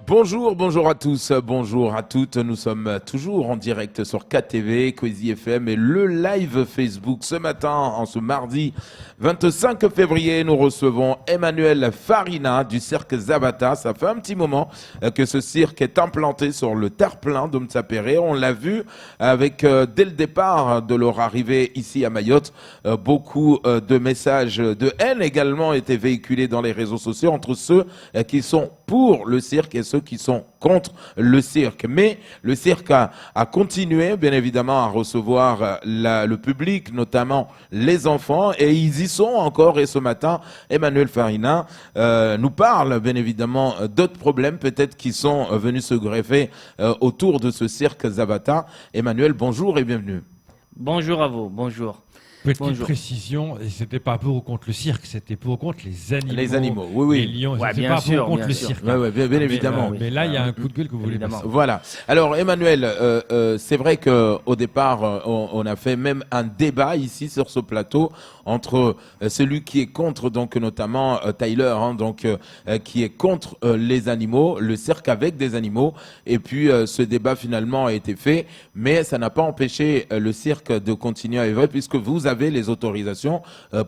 Bonjour à tous, bonjour à toutes. Nous sommes toujours en direct sur KTV, Cozy FM et le live Facebook. Ce matin, en ce mardi 25 février, nous recevons Emmanuel Farina du cirque Zabata. Ça fait un petit moment que ce cirque est implanté sur le terre-plein d'Oumtsapéré. On l'a vu avec, dès le départ de leur arrivée ici à Mayotte, beaucoup de messages de haine également étaient véhiculés dans les réseaux sociaux entre ceux qui sont pour le cirque et ceux qui sont contre le cirque. Mais le cirque a continué, bien évidemment, à recevoir le public, notamment les enfants, et ils y sont encore. Et ce matin, Emmanuel Farina nous parle, bien évidemment, d'autres problèmes peut-être qui sont venus se greffer autour de ce cirque Zabata. Emmanuel, bonjour et bienvenue. Bonjour à vous, bonjour. Petite précision, c'était pas pour ou contre le cirque, c'était pour ou contre les animaux. Les animaux, oui. Les lions, ouais, c'était pas pour ou contre le cirque. Ouais, bien évidemment. Mais là, il y a un coup de gueule que vous voulez passer. Voilà. Alors, Emmanuel, c'est vrai qu'au départ, on a fait même un débat ici sur ce plateau entre celui qui est contre, donc notamment Tyler, qui est contre les animaux, le cirque avec des animaux. Et puis, ce débat finalement a été fait, mais ça n'a pas empêché le cirque de continuer à œuvrer puisque vous avez les autorisations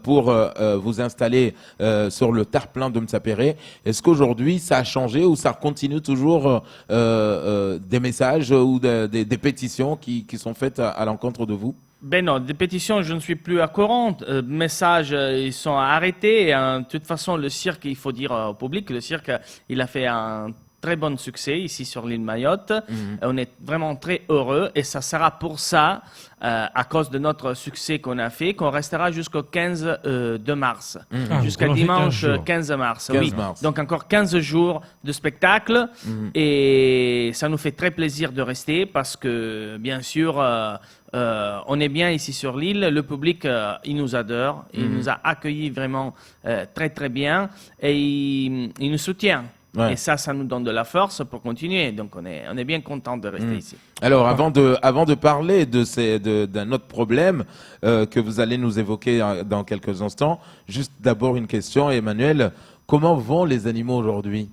pour vous installer sur le terre-plein d'Oumtsapéré. Est-ce qu'aujourd'hui, ça a changé ou ça continue toujours des messages ou des pétitions qui sont faites à l'encontre de vous? Ben non, des pétitions, je ne suis plus à courant. Messages, ils sont arrêtés. Et, de toute façon, le cirque, il faut dire au public, le cirque, il a fait un très bon succès ici sur l'île Mayotte. On est vraiment très heureux et ça sera pour ça, à cause de notre succès qu'on a fait, qu'on restera jusqu'au 15 de mars. Jusqu'à dimanche 15 mars. 15 mars. Donc encore 15 jours de spectacle et ça nous fait très plaisir de rester parce que bien sûr on est bien ici sur l'île, le public il nous adore, il nous a accueillis vraiment très très bien et il nous soutient. Ouais. Et ça nous donne de la force pour continuer. Donc, on est bien content de rester ici. Alors, avant de parler d'un autre problème que vous allez nous évoquer dans quelques instants, juste d'abord une question, Emmanuel. Comment vont les animaux aujourd'hui?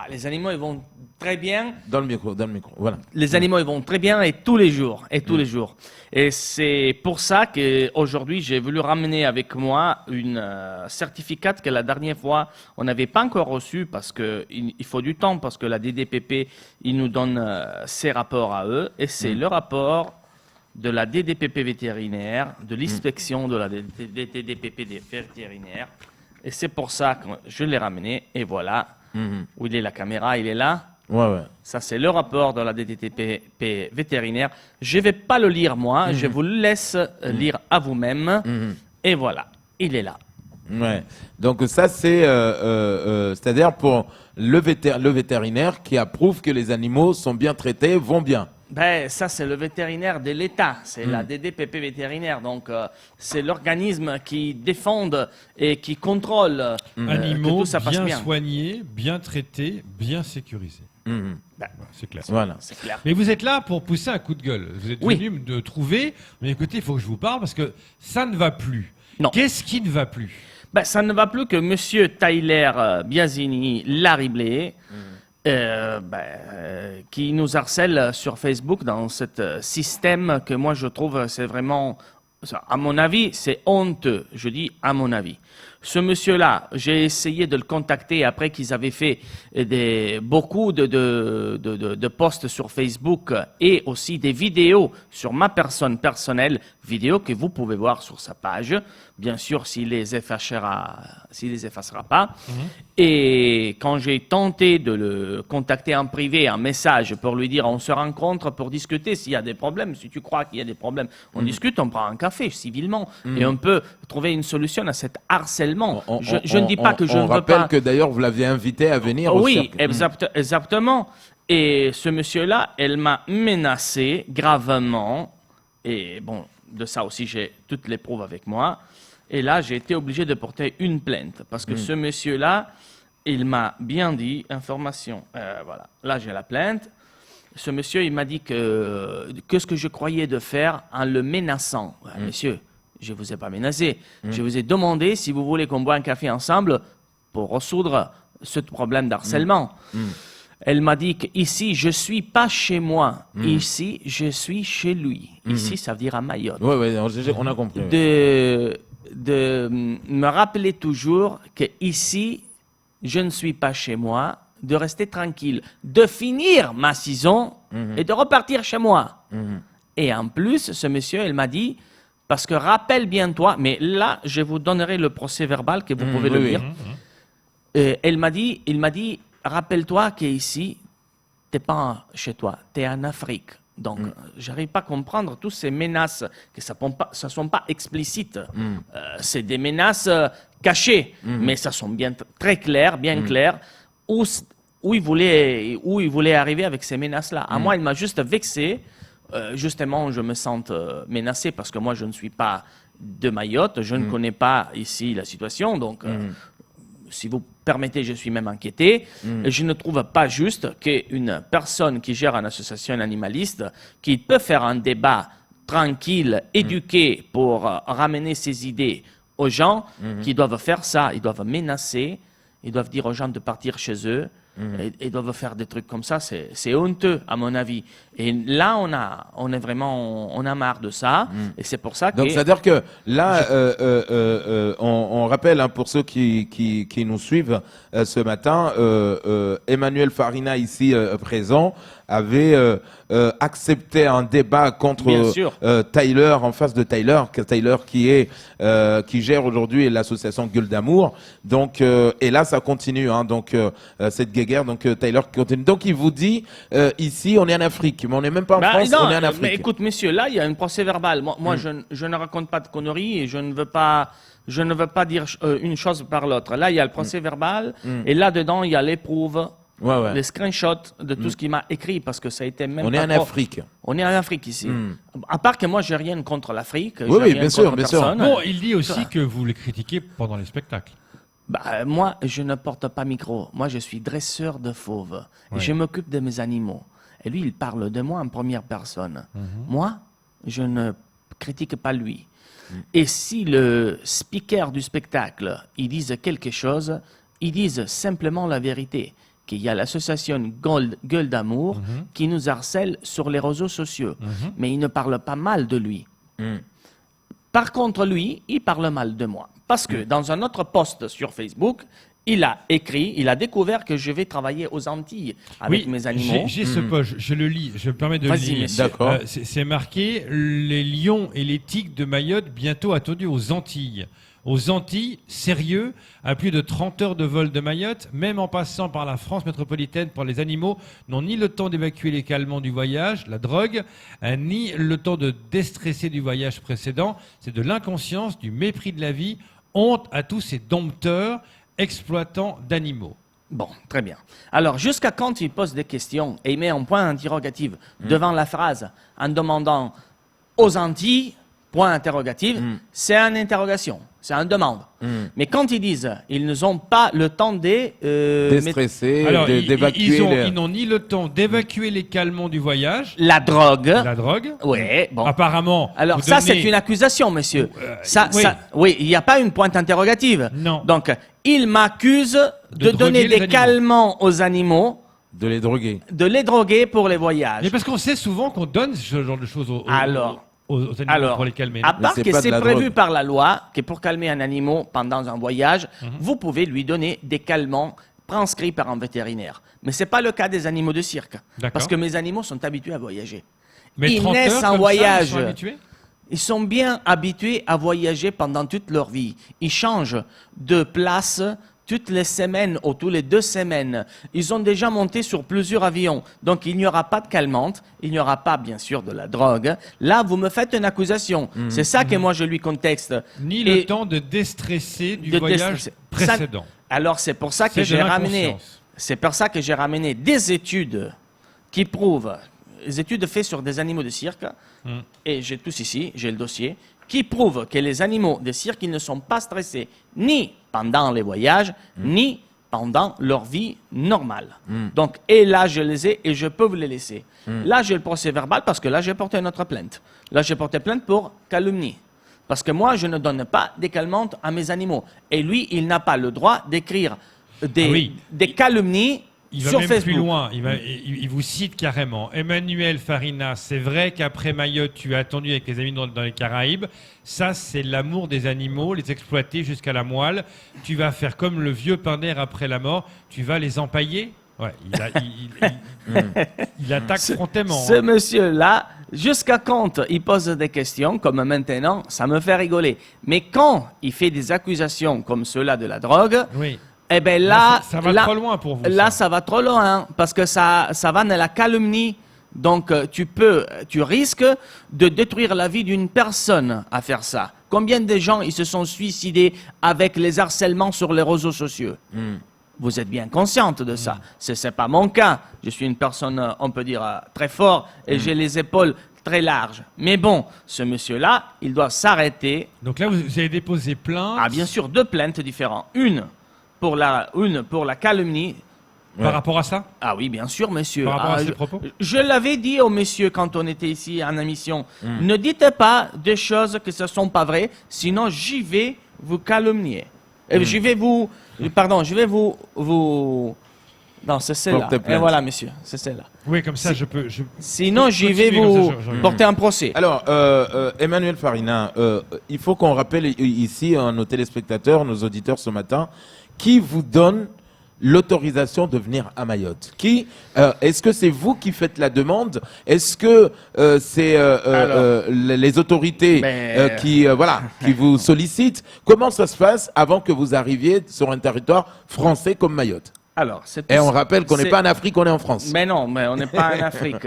Les animaux, ils vont très bien. Dans le micro, voilà. Les animaux, ils vont très bien et tous les jours, les jours. Et c'est pour ça qu'aujourd'hui, j'ai voulu ramener avec moi une certificat que la dernière fois, on n'avait pas encore reçu parce que il faut du temps, parce que la DDPP, il nous donne ses rapports à eux. Et c'est le rapport de la DDPP vétérinaire, de l'inspection de la DDPP des vétérinaires. Et c'est pour ça que je l'ai ramené. Et voilà. Où il est la caméra, il est là. Ouais. Ça, c'est le rapport de la DDTP vétérinaire. Je ne vais pas le lire moi, je vous le laisse lire à vous-même. Et voilà, il est là. Ouais. Donc ça, c'est-à-dire pour le vétérinaire qui approuve que les animaux sont bien traités, vont bien. Ben, ça, c'est le vétérinaire de l'État, c'est la DDPP vétérinaire. Donc, c'est l'organisme qui défend et qui contrôle animaux que tout ça passe bien bien. Soignés, bien traités, bien sécurisés. C'est clair. Voilà. C'est clair. Mais vous êtes là pour pousser un coup de gueule. Vous êtes venu me trouver. Mais écoutez, il faut que je vous parle parce que ça ne va plus. Non. Qu'est-ce qui ne va plus? Ben, ça ne va plus que Monsieur Tyler Biasini Lariblé. Qui nous harcèle sur Facebook dans ce système que moi je trouve c'est vraiment, à mon avis, c'est honteux. Je dis à mon avis. Ce monsieur-là, j'ai essayé de le contacter après qu'ils avaient fait beaucoup de posts sur Facebook et aussi des vidéos sur ma personne personnelle, vidéos que vous pouvez voir sur sa page, bien sûr s'il les effacera pas. Et quand j'ai tenté de le contacter en privé, en message, pour lui dire on se rencontre pour discuter s'il y a des problèmes, si tu crois qu'il y a des problèmes, on discute, on prend un café civilement et on peut trouver une solution à cet harcèlement. Je ne dis pas que je ne veux pas. On rappelle que d'ailleurs vous l'aviez invité à venir au cirque. Oui, exactement. Et ce monsieur-là, elle m'a menacé gravement. Et bon, de ça aussi, j'ai toutes les preuves avec moi. Et là, j'ai été obligé de porter une plainte. Parce que ce monsieur-là, il m'a bien dit, information, voilà, là j'ai la plainte. Ce monsieur, il m'a dit que ce que je croyais de faire en le menaçant. Monsieur, je ne vous ai pas menacé. Je vous ai demandé si vous voulez qu'on boive un café ensemble pour résoudre ce problème d'harcèlement. Elle m'a dit qu'ici, je suis pas chez moi. Ici, je suis chez lui. Ici, ça veut dire à Mayotte. Oui, on a compris. De me rappeler toujours que ici, je ne suis pas chez moi, de rester tranquille, de finir ma saison et de repartir chez moi. Et en plus, ce monsieur, il m'a dit, parce que rappelle bien toi, mais là, je vous donnerai le procès verbal que vous pouvez le lire. Il m'a dit, rappelle-toi qu'ici, t'es pas chez toi, tu es en Afrique. Donc, j'arrive pas à comprendre toutes ces menaces, que ça ne sont pas explicites. C'est des menaces cachées, mais ça sont bien très claires, bien claires, où il voulait arriver avec ces menaces-là. À moi, il m'a juste vexé. Justement, je me sens menacé parce que moi, je ne suis pas de Mayotte, je ne connais pas ici la situation, donc... si vous permettez, je suis même inquiété. Et je ne trouve pas juste qu'une personne qui gère une association animaliste, qui peut faire un débat tranquille, éduqué, pour ramener ses idées aux gens, qui doivent faire ça, ils doivent menacer, ils doivent dire aux gens de partir chez eux, et doivent faire des trucs comme ça, c'est honteux, à mon avis. Et là, on a marre de ça, et c'est pour ça que... Donc, c'est-à-dire que là, on rappelle, pour ceux qui nous suivent ce matin, Emmanuel Farina, ici présent, avait accepté un débat contre Tyler, en face de Tyler qui gère aujourd'hui l'association Gueule d'Amour. Donc, et là, ça continue, donc cette guéguerre. Donc Tyler continue. Donc il vous dit ici on est en Afrique, mais on n'est même pas en France, on est en Afrique. Mais écoute, messieurs, là il y a un procès verbal. Moi, je ne raconte pas de conneries et je ne veux pas dire une chose par l'autre. Là il y a le procès verbal et là dedans il y a l'éprouve. Les screenshots de tout ce qu'il m'a écrit parce que ça a été même. On est en Afrique. On est en Afrique ici. À part que moi j'ai rien contre l'Afrique. Oui, bien sûr, bien sûr. Bon, il dit aussi que vous les critiquez pendant les spectacles. Moi, je ne porte pas micro. Moi, je suis dresseur de fauves. Et je m'occupe de mes animaux. Et lui, il parle de moi en première personne. Moi, je ne critique pas lui. Et si le speaker du spectacle, ils disent quelque chose, ils disent simplement la vérité. Qu'il y a l'association Gueule d'Amour qui nous harcèle sur les réseaux sociaux. Mais il ne parle pas mal de lui. Par contre, lui, il parle mal de moi. Parce que dans un autre post sur Facebook, il a découvert que je vais travailler aux Antilles avec mes animaux. J'ai ce post, je le lis, je me permets de le lire. D'accord. C'est marqué « Les lions et les tigres de Mayotte bientôt attendus aux Antilles ». Aux Antilles, sérieux, à plus de 30 heures de vol de Mayotte, même en passant par la France métropolitaine pour les animaux, n'ont ni le temps d'évacuer les calmants du voyage, la drogue, ni le temps de déstresser du voyage précédent. C'est de l'inconscience, du mépris de la vie. Honte à tous ces dompteurs, exploitants d'animaux. Bon, très bien. Alors, jusqu'à quand il pose des questions et il met un point interrogatif devant la phrase en demandant aux Antilles, point interrogatif, c'est une interrogation, c'est une demande. Mais quand ils disent ils n'ont pas le temps déstresser, d'évacuer. Ils n'ont ni le temps d'évacuer les calmants du voyage. La drogue. La drogue. Oui, bon. Apparemment. Alors ça, c'est une accusation, monsieur. Oui, il n'y a pas une pointe interrogative. Non. Donc, il m'accuse de donner des calmants aux animaux. De les droguer. De les droguer pour les voyages. Mais parce qu'on sait souvent qu'on donne ce genre de choses aux animaux pour les calmer. À part que c'est prévu par la loi que pour calmer un animal pendant un voyage, vous pouvez lui donner des calmants prescrits par un vétérinaire. Mais ce n'est pas le cas des animaux de cirque. Parce que mes animaux sont habitués à voyager. Mais ils naissent en voyage. Ils sont habitués ? Ils sont bien habitués à voyager pendant toute leur vie. Ils changent de place toutes les semaines ou tous les 2 semaines. Ils ont déjà monté sur plusieurs avions. Donc, il n'y aura pas de calmante. Il n'y aura pas, bien sûr, de la drogue. Là, vous me faites une accusation. C'est ça que moi, je lui contexte. Ni le temps de déstresser du voyage précédent. Alors, c'est pour ça que j'ai ramené... C'est pour ça que j'ai ramené des études qui prouvent... Des études faites sur des animaux de cirque. Et j'ai tous ici, j'ai le dossier, qui prouvent que les animaux de cirque, ils ne sont pas stressés ni pendant les voyages, ni pendant leur vie normale. Donc, et là, je les ai et je peux vous les laisser. Là, j'ai le procès verbal parce que là, j'ai porté une autre plainte. Là, j'ai porté plainte pour calomnie. Parce que moi, je ne donne pas des calmantes à mes animaux. Et lui, il n'a pas le droit d'écrire des calomnies Il va sur même Facebook. plus loin. Il vous cite carrément. Emmanuel Farina, c'est vrai qu'après Mayotte, tu as attendu avec les amis dans les Caraïbes. Ça, c'est l'amour des animaux, les exploiter jusqu'à la moelle. Tu vas faire comme le vieux Pinder après la mort. Tu vas les empailler. Ouais, il attaque frontalement. Ce monsieur-là, jusqu'à quand il pose des questions, comme maintenant, ça me fait rigoler. Mais quand il fait des accusations comme ceux-là de la drogue, Oui. eh ben là, ça va trop loin pour vous. Là, ça va trop loin, parce que ça va dans la calomnie. Donc, tu risques de détruire la vie d'une personne à faire ça. Combien de gens ils se sont suicidés avec les harcèlements sur les réseaux sociaux? Vous êtes bien consciente de ça. C'est pas mon cas. Je suis une personne, on peut dire, très forte et j'ai les épaules très larges. Mais bon, ce monsieur-là, il doit s'arrêter. Donc là, vous avez déposé plainte. Ah, bien sûr, 2 plaintes différentes. Une pour la calomnie. Par rapport à ça? Ah oui, bien sûr, monsieur. Par rapport à ces propos? Je l'avais dit au monsieur quand on était ici en émission. Ne dites pas des choses que ce ne sont pas vraies, sinon j'y vais vous calomnier. Je vais vous... Pardon, je vais vous... Non, c'est celle-là. Porter Et plainte. voilà, monsieur, c'est celle-là. Oui, comme ça, je peux. Sinon, j'y vais Continuez vous comme ça, je- porter un procès. Alors, Emmanuel Farina, il faut qu'on rappelle ici à nos téléspectateurs, nos auditeurs ce matin, qui vous donne l'autorisation de venir à Mayotte. Est-ce que c'est vous qui faites la demande? Est-ce que c'est les autorités Mais- qui vous sollicitent? Comment ça se passe avant que vous arriviez sur un territoire français comme Mayotte? Alors, c'est Et on rappelle qu'on n'est c'est- pas en Afrique, on est en France. Mais non, mais on n'est pas en Afrique.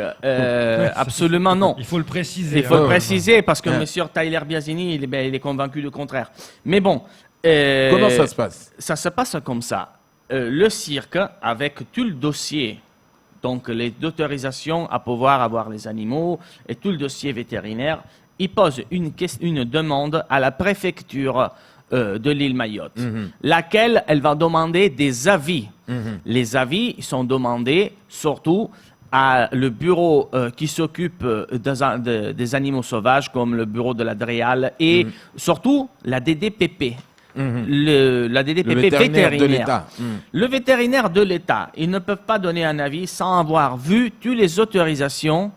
Absolument non. Il faut le préciser. Il faut le hein. préciser parce que Ouais. monsieur Tyler Biasini, il est convaincu du contraire. Mais bon. Comment ça se passe? Ça se passe comme ça. Le cirque, avec tout le dossier, donc les autorisations à pouvoir avoir les animaux et tout le dossier vétérinaire, il pose une demande à la préfecture de l'île Mayotte, laquelle elle va demander des avis. Les avis sont demandés surtout à le bureau qui s'occupe des animaux sauvages, comme le bureau de la DREAL et surtout la DDPP. La DDPP Le vétérinaire de vétérinaire. l'État. Le vétérinaire de l'État, ils ne peuvent pas donner un avis sans avoir vu toutes les autorisations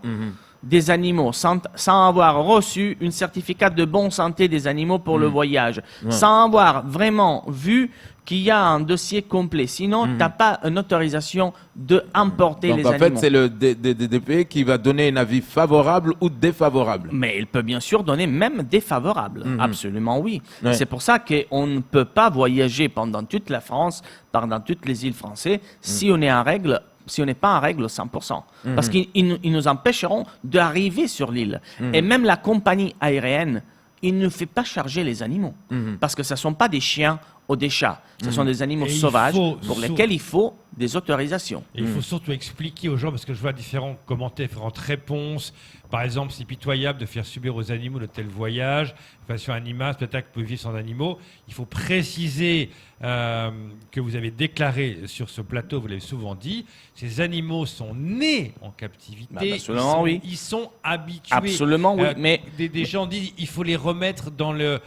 des animaux, sans avoir reçu un certificat de bonne santé des animaux pour le voyage, sans avoir vraiment vu qu'il y a un dossier complet. Sinon, tu n'as pas une autorisation d'emporter Donc les en animaux. fait, c'est le DDP qui va donner un avis favorable ou défavorable. Mais il peut bien sûr donner même défavorable. Absolument oui. Ouais. C'est pour ça qu'on ne peut pas voyager pendant toute la France, pendant toutes les îles françaises, si on est en règle. Si on n'est pas en règle 100%. Parce qu'ils nous empêcheront d'arriver sur l'île. Et même la compagnie aérienne, il ne fait pas charger les animaux. Parce que ce ne sont pas des chiens ou des chats. Ce sont des animaux Et il sauvages faut pour lesquels il faut des autorisations. Et il faut surtout expliquer aux gens, parce que je vois différents commentaires, différentes réponses. Par exemple, c'est pitoyable de faire subir aux animaux de tels voyages. Passion animale, spectacle peut vivre sans animaux. Il faut préciser que vous avez déclaré sur ce plateau, vous l'avez souvent dit, ces animaux sont nés en captivité. Bah, absolument, oui. Ils sont habitués. Absolument, oui. Mais Des gens disent il faut les remettre dans leur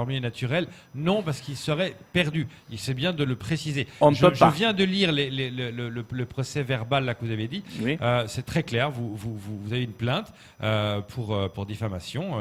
milieu naturel. Non, parce qu'ils seraient perdus. C'est bien de le préciser. On ne peut pas. Je viens de lire le procès verbal là, que vous avez dit. Oui. C'est très clair. Vous avez une plainte pour diffamation,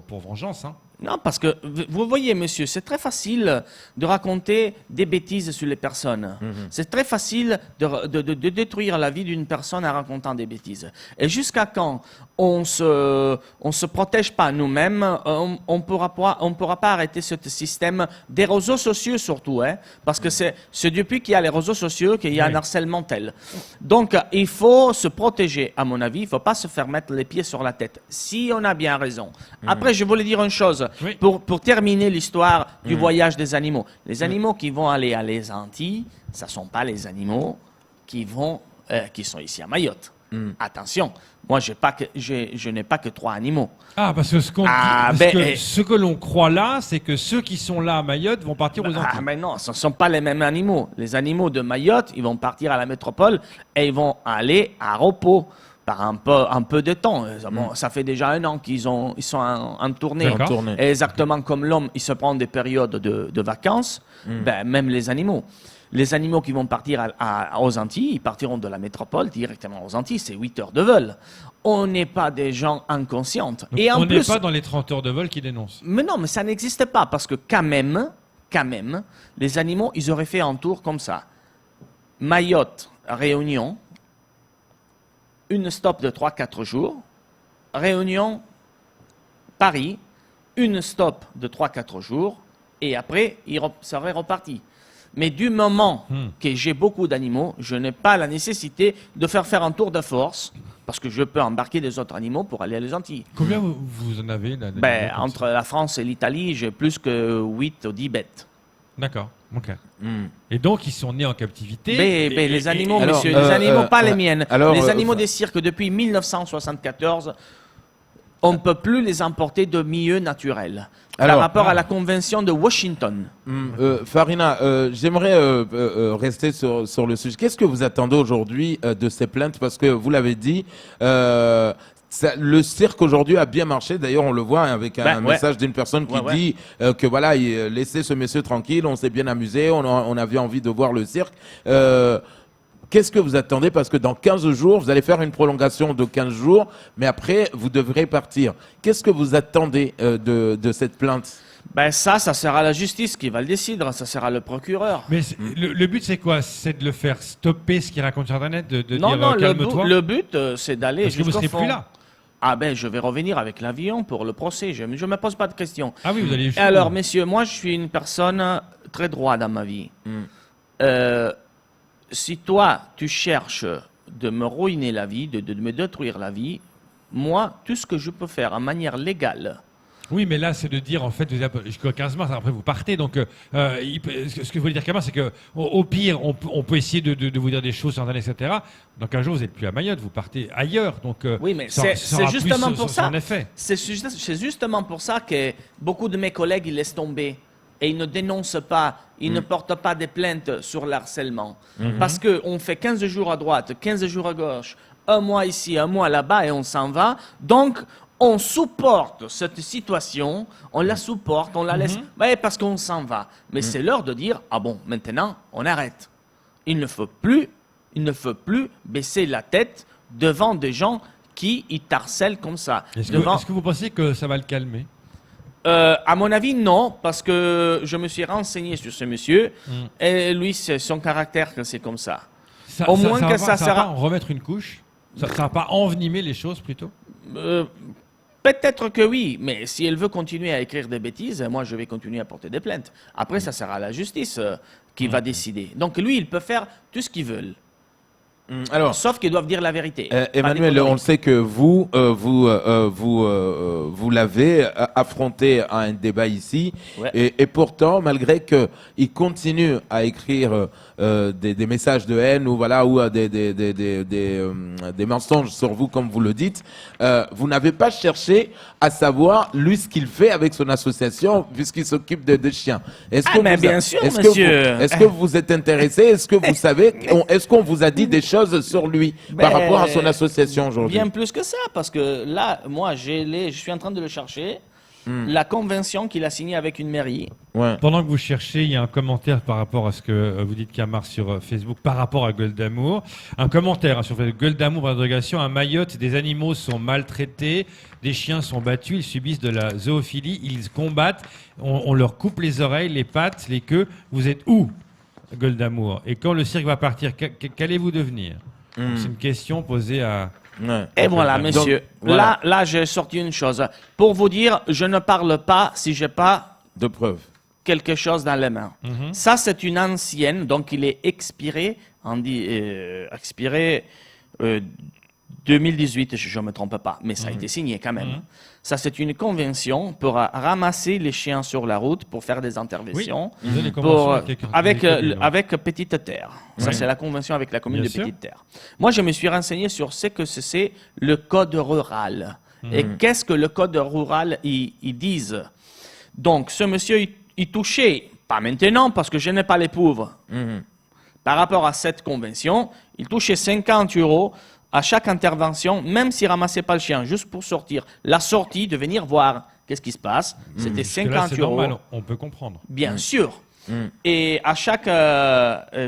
pour vengeance. Hein. non, parce que vous voyez, monsieur, c'est très facile de raconter des bêtises sur les personnes. C'est très facile de détruire la vie d'une personne en racontant des bêtises. Et jusqu'à quand on se protège pas nous-mêmes, on pourra pas arrêter ce système des réseaux sociaux surtout, hein, parce que c'est depuis qu'il y a les réseaux sociaux qu'il y a Oui. un harcèlement tel. Donc, il faut se protéger, à mon avis. Il faut pas se faire mettre les pieds sur la tête. Si on a bien raison. Après, je voulais dire une chose. Oui. Pour terminer l'histoire du voyage des animaux. Les animaux qui vont aller à les Antilles, ce ne sont pas les animaux qui sont ici à Mayotte. Attention, moi je n'ai pas que 3 animaux. Ah, parce que ce que l'on croit là, c'est que ceux qui sont là à Mayotte vont partir aux Antilles. Ah, mais non, ce ne sont pas les mêmes animaux. Les animaux de Mayotte, ils vont partir à la métropole et ils vont aller à repos par un peu de temps. Bon, ça fait déjà 1 an ils sont en tournée. D'accord. Tournée. Et exactement comme l'homme, il se prend des périodes de vacances, ben, même les animaux. Les animaux qui vont partir aux Antilles, ils partiront de la métropole directement aux Antilles, c'est 8 heures de vol. On n'est pas des gens inconscients. Donc, Et en on n'est plus, pas dans les 30 heures de vol qui dénoncent. mais non, mais ça n'existe pas parce que quand même, les animaux, ils auraient fait un tour comme ça. Mayotte, Réunion, une stop de 3-4 jours. Réunion, Paris, une stop de 3-4 jours. Et après, ils seraient repartis. Mais du moment que j'ai beaucoup d'animaux, je n'ai pas la nécessité de faire un tour de force parce que je peux embarquer des autres animaux pour aller aux Antilles. Combien vous en avez là, Ben, entre la France et l'Italie, j'ai plus que 8 ou 10 bêtes. D'accord. Ok. Et donc, ils sont nés en captivité. Ben, les animaux, alors, monsieur, les animaux, pas les miennes. alors, Les animaux des cirques, depuis 1974, on ne peut plus les importer de milieux naturels. Par Alors, rapport à la convention de Washington. Farina, j'aimerais rester sur le sujet. Qu'est-ce que vous attendez aujourd'hui de ces plaintes? Parce que vous l'avez dit, le cirque aujourd'hui a bien marché. D'ailleurs, on le voit avec un message d'une personne qui dit que voilà, laissez ce monsieur tranquille, on s'est bien amusé, on avait envie de voir le cirque. Qu'est-ce que vous attendez? Parce que dans 15 jours, vous allez faire une prolongation de 15 jours, mais après, vous devrez partir. Qu'est-ce que vous attendez de cette plainte? Ben ça sera la justice qui va le décider, ça sera le procureur. Mais le but, c'est quoi? C'est de le faire stopper ce qu'il raconte sur Internet, de Non, dire calme-toi? le but, c'est d'aller Parce que vous jusqu'au serez fond. plus là. Ah ben, je vais revenir avec l'avion pour le procès. Je ne me pose pas de questions. Ah oui, vous allez Et alors, messieurs, moi, je suis une personne très droite dans ma vie. Si toi, tu cherches de me ruiner la vie, de me détruire la vie, moi, tout ce que je peux faire en manière légale. Oui, mais là, c'est de dire, en fait, jusqu'à 15 mars, après vous partez. Donc, ce que je voulais dire, c'est que au pire, on peut essayer de vous dire des choses sur Internet, etc. Donc, un jour, vous n'êtes plus à Mayotte, vous partez ailleurs. Donc, oui, mais ça c'est justement pour ça. En effet. C'est justement pour ça que beaucoup de mes collègues, ils laissent tomber. Et ils ne dénoncent pas, ils ne portent pas des plaintes sur l'harcèlement. Parce qu'on fait 15 jours à droite, 15 jours à gauche, 1 mois ici, 1 mois là-bas, et on s'en va. Donc, on supporte cette situation, on la supporte, on la laisse, parce qu'on s'en va. Mais c'est l'heure de dire, ah bon, maintenant, on arrête. Il ne faut plus baisser la tête devant des gens qui y harcèlent comme ça. Est-ce que vous pensez que ça va le calmer? À mon avis, non, parce que je me suis renseigné sur ce monsieur, et lui, c'est son caractère que c'est comme ça. Ça va pas en remettre une couche? Ça va pas envenimer les choses, plutôt? Peut-être que oui, mais si elle veut continuer à écrire des bêtises, moi, je vais continuer à porter des plaintes. Après, ça sera la justice qui va décider. Donc, lui, il peut faire tout ce qu'il veut. Alors, sauf qu'ils doivent dire la vérité. Emmanuel, on le sait que vous l'avez affronté à un débat ici, et pourtant, malgré qu'il continue à écrire des messages de haine ou des mensonges sur vous, comme vous le dites, vous n'avez pas cherché à savoir lui ce qu'il fait avec son association, puisqu'il s'occupe des chiens. Est-ce que bien sûr, monsieur. Est-ce que vous êtes intéressé? Est-ce que vous savez? Est-ce qu'on vous a dit des choses sur lui par rapport à son association aujourd'hui? Bien plus que ça, parce que là, moi, je suis en train de le chercher. La convention qu'il a signée avec une mairie. Ouais. Pendant que vous cherchez, il y a un commentaire par rapport à ce que vous dites, Kamar, sur Facebook, par rapport à Gueule d'Amour. Un commentaire sur Facebook. Gueule d'Amour, par interrogation. À Mayotte, des animaux sont maltraités, des chiens sont battus, ils subissent de la zoophilie, ils combattent, on leur coupe les oreilles, les pattes, les queues. Vous êtes où, Gueule d'Amour? Et quand le cirque va partir, qu'allez-vous devenir? C'est une question posée à... Ouais. Et voilà, monsieur. Donc, voilà. Là, j'ai sorti une chose. Pour vous dire, je ne parle pas si j'ai pas de preuves. Quelque chose dans les mains. Ça, c'est une ancienne, donc il est expiré, 2018, si je ne me trompe pas, mais ça a été signé quand même. Ça, c'est une convention pour ramasser les chiens sur la route, pour faire des interventions, avec Petite Terre. Ça, c'est la convention avec la commune de Petite Terre. Moi, je me suis renseigné sur ce que c'est le code rural. Et qu'est-ce que le code rural, ils disent. Donc, ce monsieur, il touchait, pas maintenant, parce que je n'ai pas les pauvres. Par rapport à cette convention, il touchait 50 € à chaque intervention, même s'il ne ramassait pas le chien, juste pour sortir, la sortie, de venir voir qu'est-ce qui se passe, c'était Parce que 50 là, c'est euros. normal, on peut comprendre. Bien sûr. Mm. Et à chaque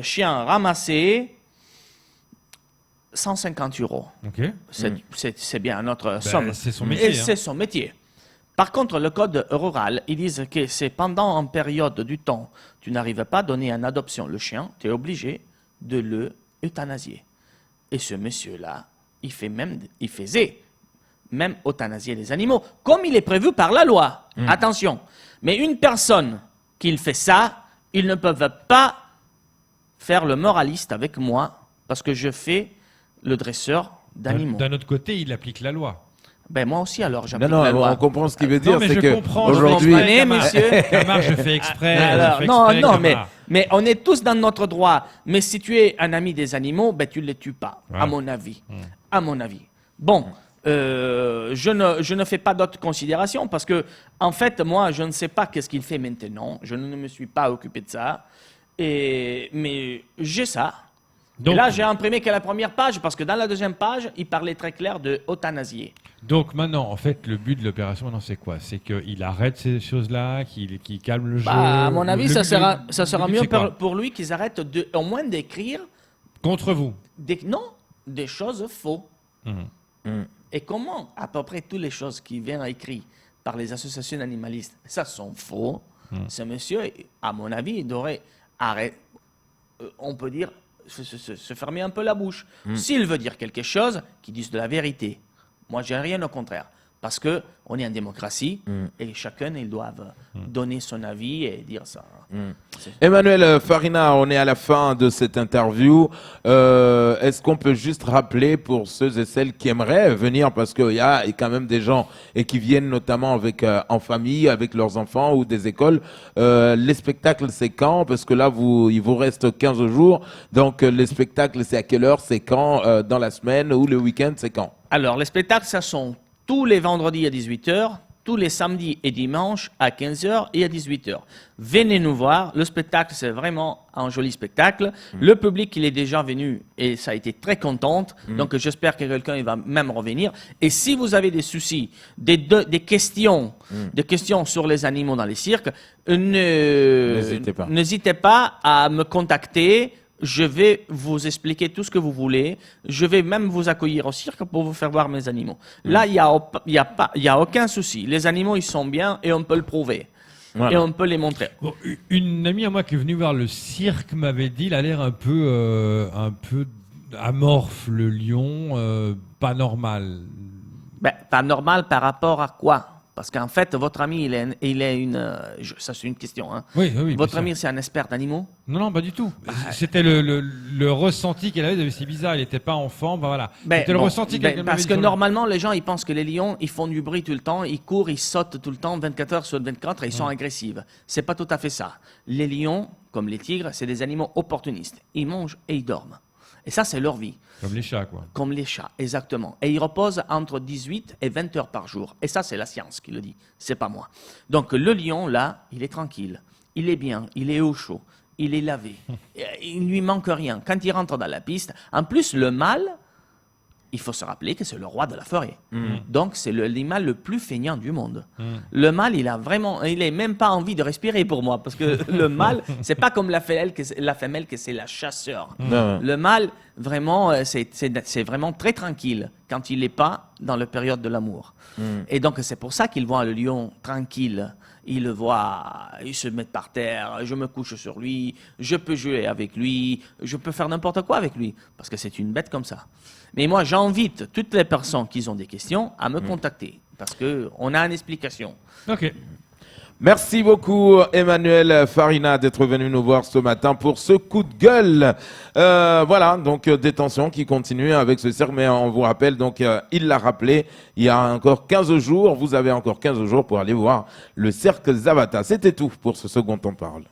chien ramassé, 150 euros. Ok. C'est bien notre somme. C'est son Et métier. c'est son métier. Par contre, le code rural, ils disent que c'est pendant une période du temps, tu n'arrives pas à donner en adoption le chien, tu es obligé de le euthanasier. Et ce monsieur-là, il faisait même euthanasier les animaux, comme il est prévu par la loi. Attention. Mais une personne qui fait ça, ils ne peuvent pas faire le moraliste avec moi, parce que je fais le dresseur d'animaux. D'un autre côté, il applique la loi. Ben moi aussi, alors, Non, j'applique non, la loi. on comprend ce qu'il veut Non, dire, mais c'est je que comprends. aujourd'hui, Vous comprenez, monsieur? Camar, je fais exprès. Alors, je fais non, exprès, non, Camar. mais on est tous dans notre droit. Mais si tu es un ami des animaux, ben tu ne les tues pas, Ouais. à mon avis. À mon avis. Bon, je ne fais pas d'autres considérations parce que, en fait, moi, je ne sais pas qu'est-ce qu'il fait maintenant. Je ne me suis pas occupé de ça. Mais j'ai ça. Donc, Et là, j'ai imprimé que la première page parce que dans la deuxième page, il parlait très clair de euthanasier. donc maintenant, en fait, le but de l'opération, maintenant, c'est quoi? C'est qu'il arrête ces choses-là, qu'il calme le jeu. Bah, à mon avis, Le ça but, sera le but, mieux c'est quoi? pour lui qu'ils arrêtent au moins d'écrire Contre vous. des choses faux. Mhm. Et comment à peu près toutes les choses qui viennent écrites par les associations animalistes, ça sont faux. Ce monsieur, à mon avis, il devrait arrêter, on peut dire, se fermer un peu la bouche. S'il veut dire quelque chose, qu'il dise de la vérité. Moi, j'ai rien au contraire. Parce que on est en démocratie et chacun, ils doivent donner son avis et dire ça. Emmanuel Farina, on est à la fin de cette interview. Est-ce qu'on peut juste rappeler pour ceux et celles qui aimeraient venir, parce qu'il y a quand même des gens et qui viennent notamment avec en famille, avec leurs enfants ou des écoles. Les spectacles, c'est quand? Parce que là, il vous reste 15 jours. Donc, les spectacles, c'est à quelle heure? C'est quand? Dans la semaine ou le week-end, c'est quand? Alors, les spectacles, ça sont tous les vendredis à 18h, tous les samedis et dimanches à 15h et à 18h. Venez nous voir. Le spectacle, c'est vraiment un joli spectacle. Le public, il est déjà venu et ça a été très contente. Donc, j'espère que quelqu'un il va même revenir. Et si vous avez des soucis, des questions, des questions sur les animaux dans les cirques, n'hésitez pas à me contacter. Je vais vous expliquer tout ce que vous voulez. Je vais même vous accueillir au cirque pour vous faire voir mes animaux. Là, il y a aucun souci. Les animaux, ils sont bien et on peut le prouver. Voilà. Et on peut les montrer. Bon, une amie à moi qui est venue voir le cirque m'avait dit, il a l'air un peu amorphe, le lion, pas normal. Ben, pas normal par rapport à quoi? Parce qu'en fait, votre ami, ça c'est une question. Hein. Oui, oui. Votre bien ami, sûr. c'est un expert d'animaux? Non, non, pas du tout. C'était le ressenti qu'elle avait. C'est bizarre, il n'était pas enfant. Ben voilà. Ben, C'était le bon, ressenti ben, qu'elle parce m'avait que dit. normalement, les gens, ils pensent que les lions, ils font du bruit tout le temps, ils courent, ils sautent tout le temps, 24 heures sur 24, et ils sont agressifs. C'est pas tout à fait ça. Les lions, comme les tigres, c'est des animaux opportunistes. Ils mangent et ils dorment. Et ça, c'est leur vie. Comme les chats, quoi. Comme les chats, exactement. Et ils reposent entre 18 et 20 heures par jour. Et ça, c'est la science qui le dit. C'est pas moi. Donc, le lion, là, il est tranquille. Il est bien. Il est au chaud. Il est lavé. Il lui manque rien. Quand il rentre dans la piste, en plus, le mâle, il faut se rappeler que c'est le roi de la forêt. Donc, c'est l'animal le plus feignant du monde. Le mâle, il n'a même pas envie de respirer pour moi, parce que le mâle, c'est pas comme la femelle que c'est la chasseur. Non. Le mâle, vraiment, c'est vraiment très tranquille quand il n'est pas dans la période de l'amour. Et donc, c'est pour ça qu'il voit le lion tranquille. Il le voit, il se met par terre, je me couche sur lui, je peux jouer avec lui, je peux faire n'importe quoi avec lui, parce que c'est une bête comme ça. Mais moi, j'invite toutes les personnes qui ont des questions à me contacter, parce qu'on a une explication. Ok. Merci beaucoup Emmanuel Farina d'être venu nous voir ce matin pour ce coup de gueule. Voilà, donc détention qui continue avec ce cirque, mais on vous rappelle, donc il l'a rappelé, il y a encore 15 jours, vous avez encore 15 jours pour aller voir le cirque Zavata. C'était tout pour ce second On parle.